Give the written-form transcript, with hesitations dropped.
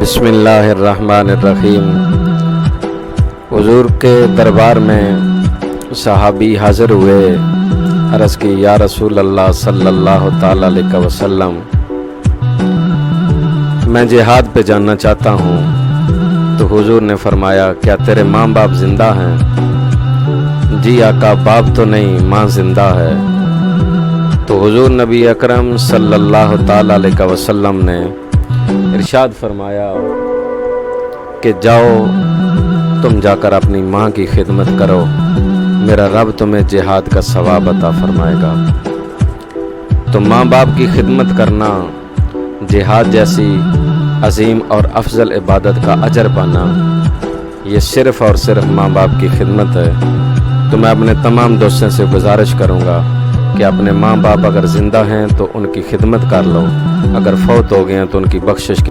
बिस्मिल्लाहिर्रहमानिर्रहीम। हुजूर के दरबार में सहाबी हाज़िर हुए, अर्ज़ की या रसूल अल्लाह सल्लल्लाहु ताला अलैहि वसल्लम, मैं जिहाद पे जाना चाहता हूँ। तो हुजूर ने फरमाया, क्या तेरे माँ बाप ज़िंदा हैं? जी आका, बाप तो नहीं, माँ ज़िंदा है। तो हुजूर नबी अकरम सल्लल्लाहु ताला अलैहि वसल्लम ने इरशाद फरमाया कि जाओ तुम जाकर अपनी माँ की खिदमत करो, मेरा रब तुम्हें जिहाद का सवाब अता फरमाएगा। तो माँ बाप की खिदमत करना, जिहाद जैसी अजीम और अफजल इबादत का अजर पाना, ये सिर्फ़ और सिर्फ माँ बाप की खिदमत है। तो मैं अपने तमाम दोस्तों से गुजारिश करूँगा कि अपने माँ बाप अगर ज़िंदा हैं तो उनकी खिदमत कर लो, अगर फौत हो गए हैं तो उनकी बख्शिश